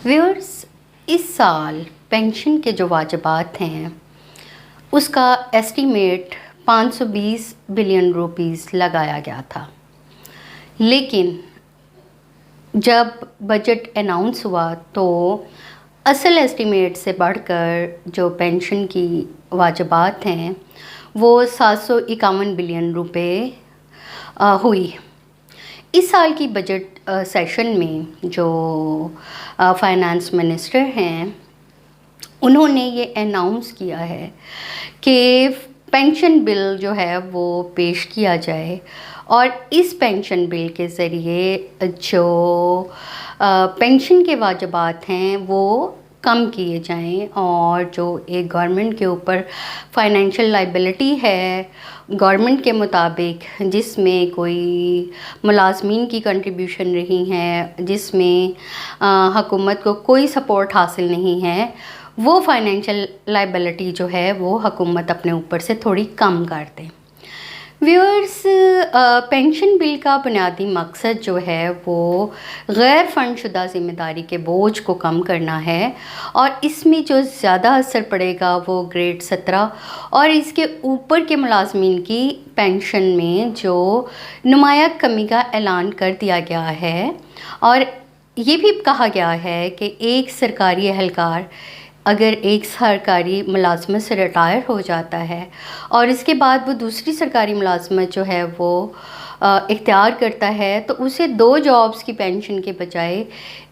Viewers, इस साल pension के जो वाजिबात हैं उसका एस्टीमेट 520 बिलियन रुपीस लगाया गया था, लेकिन जब बजट अनाउंस हुआ तो असल एस्टीमेट से बढ़कर जो पेंशन की वाजिबात हैं वो 751 बिलियन रुपए हुई। इस साल की बजट सेशन में जो फाइनेंस मिनिस्टर हैं उन्होंने ये अनाउंस किया है कि पेंशन बिल जो है वो पेश किया जाए और इस पेंशन बिल के ज़रिए जो पेंशन के वाजिबात हैं वो कम किए जाएं और जो एक गवर्नमेंट के ऊपर फाइनेंशियल लाइबिलिटी है गवर्नमेंट के मुताबिक, जिसमें कोई मुलाजमीन की कंट्रीब्यूशन नहीं है, जिसमें हुकूमत को कोई सपोर्ट हासिल नहीं है, वो फाइनेंशियल लाइबिलिटी जो है वो हुकूमत अपने ऊपर से थोड़ी कम कर दे। व्यूअर्स, पेंशन बिल का बुनियादी मकसद जो है वो गैर फंडशुदा ज़िम्मेदारी के बोझ को कम करना है और इसमें जो ज़्यादा असर पड़ेगा वो ग्रेड 17 और इसके ऊपर के मुलाजमीन की पेंशन में जो नुमाया कमी का ऐलान कर दिया गया है। और ये भी कहा गया है कि एक सरकारी एहलकार अगर एक सरकारी मुलाजमत से रिटायर हो जाता है और इसके बाद वो दूसरी सरकारी मुलाजमत जो है वो इख्तियार करता है तो उसे 2 जॉब्स की पेंशन के बजाय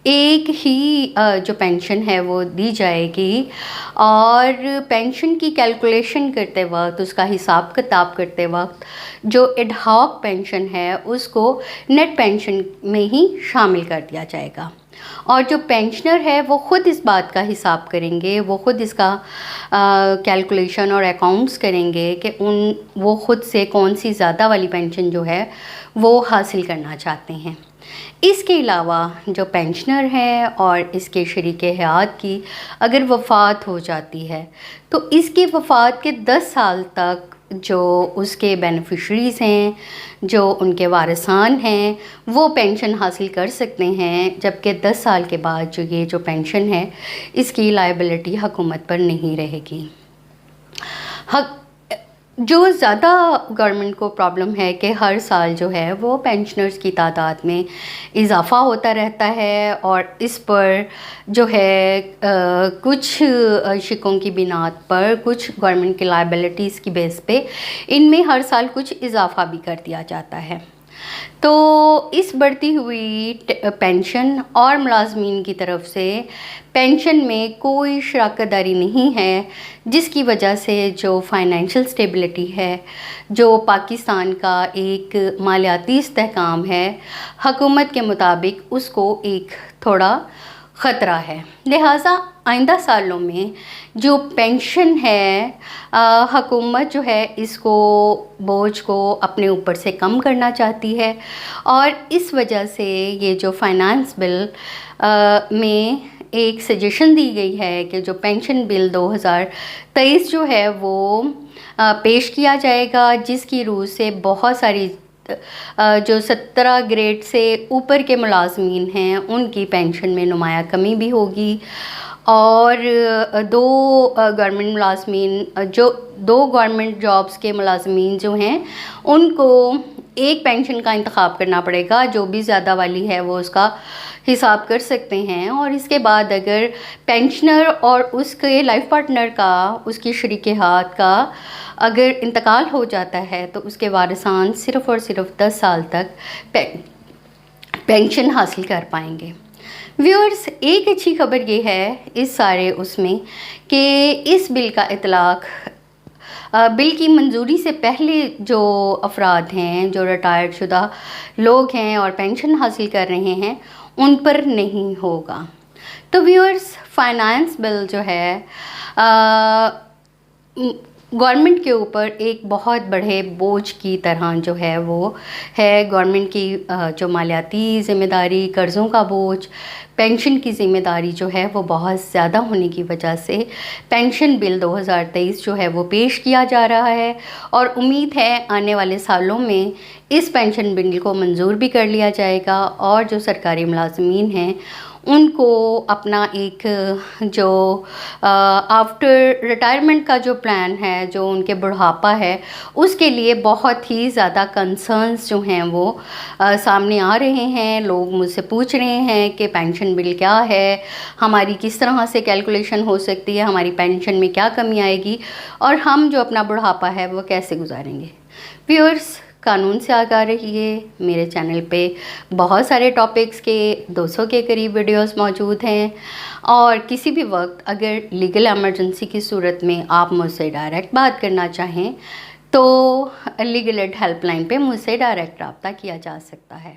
एक ही जो पेंशन है वो दी जाएगी। और पेंशन की कैलकुलेशन करते वक्त, उसका हिसाब किताब करते वक्त जो एडहॉक पेंशन है उसको नेट पेंशन में ही शामिल कर दिया जाएगा और जो पेंशनर है वो ख़ुद इस बात का हिसाब करेंगे, वो ख़ुद इसका कैलकुलेशन और अकाउंट्स करेंगे कि वो ख़ुद से कौन सी ज़्यादा वाली पेंशन जो है वो हासिल करना चाहते हैं। इसके अलावा जो पेंशनर है और इसके शरीके हयात की अगर वफ़ात हो जाती है तो इसकी वफ़ात के 10 साल तक जो उसके बेनिफिशरीज़ हैं, जो उनके वारिसान हैं, वो पेंशन हासिल कर सकते हैं, जबकि 10 साल के बाद जो पेंशन है इसकी लायबिलिटी हुकूमत पर नहीं रहेगी। जो ज़्यादा गवर्नमेंट को प्रॉब्लम है कि हर साल जो है वो पेंशनर्स की तादाद में इजाफ़ा होता रहता है और इस पर जो है कुछ शिकों की बिनात पर, कुछ गवर्नमेंट की लायबिलिटीज़ की बेस पे इनमें हर साल कुछ इजाफ़ा भी कर दिया जाता है। तो इस बढ़ती हुई पेंशन और मुलाजमीन की तरफ से पेंशन में कोई शराकत दारी नहीं है, जिसकी वजह से जो फाइनेंशियल स्टेबिलिटी है, जो पाकिस्तान का एक मालियाती इस्तेहकाम है, हुकूमत के मुताबिक उसको एक थोड़ा ख़तरा है। लिहाजा आइंदा सालों में जो पेंशन है हुकूमत जो है इसको बोझ को अपने ऊपर से कम करना चाहती है और इस वजह से ये जो फाइनेंस बिल में एक सजेशन दी गई है कि जो पेंशन बिल 2023 जो है वो पेश किया जाएगा, जिसकी रूह से बहुत सारी जो 17 ग्रेड से ऊपर के मुलाजमीन हैं उनकी पेंशन में नुमाया कमी भी होगी और 2 गवर्नमेंट मुलाजमीन, जो 2 गवर्नमेंट जॉब्स के मुलाजमीन जो हैं उनको एक पेंशन का इंतखाब करना पड़ेगा, जो भी ज़्यादा वाली है वो उसका हिसाब कर सकते हैं। और इसके बाद अगर पेंशनर और उसके लाइफ पार्टनर का, उसकी शरीके हाथ का अगर इंतकाल हो जाता है तो उसके वारिसान सिर्फ़ और सिर्फ 10 साल तक पेंशन हासिल कर पाएंगे। व्यूअर्स, एक अच्छी खबर ये है इस सारे उसमें कि इस बिल का इतलाक़ बिल की मंजूरी से पहले जो अफराद हैं, जो रिटायर्ड शुदा लोग हैं और पेंशन हासिल कर रहे हैं, उन पर नहीं होगा। तो व्यूअर्स, फाइनेंस बिल जो है गवर्नमेंट के ऊपर एक बहुत बड़े बोझ की तरह जो है वो है। गवर्नमेंट की जो मालियाती ज़िम्मेदारी, कर्ज़ों का बोझ, पेंशन की ज़िम्मेदारी जो है वो बहुत ज़्यादा होने की वजह से पेंशन बिल 2023 जो है वो पेश किया जा रहा है और उम्मीद है आने वाले सालों में इस पेंशन बिल को मंजूर भी कर लिया जाएगा और जो सरकारी मुलाजमीन हैं ان کو اپنا ایک جو آفٹر ریٹائرمنٹ کا جو پلان ہے، جو ان کے بڑھاپا ہے، اس کے لیے بہت ہی زیادہ کنسرنز جو ہیں وہ سامنے آ رہے ہیں۔ لوگ مجھ سے پوچھ رہے ہیں کہ پینشن بل کیا ہے، ہماری کس طرح سے کیلکولیشن ہو سکتی ہے، ہماری پینشن میں کیا کمی آئے گی، اور ہم جو اپنا بڑھاپا ہے وہ کیسے گزاریں گے۔ ویورز، قانون سے آگاہ رہیے۔ میرے چینل پہ بہت سارے ٹاپکس کے 200 کے قریب ویڈیوز موجود ہیں، اور کسی بھی وقت اگر لیگل ایمرجنسی کی صورت میں آپ مجھ سے ڈائریکٹ بات کرنا چاہیں تو لیگل ایڈ ہیلپ لائن پہ مجھ سے ڈائریکٹ رابطہ کیا جا سکتا ہے۔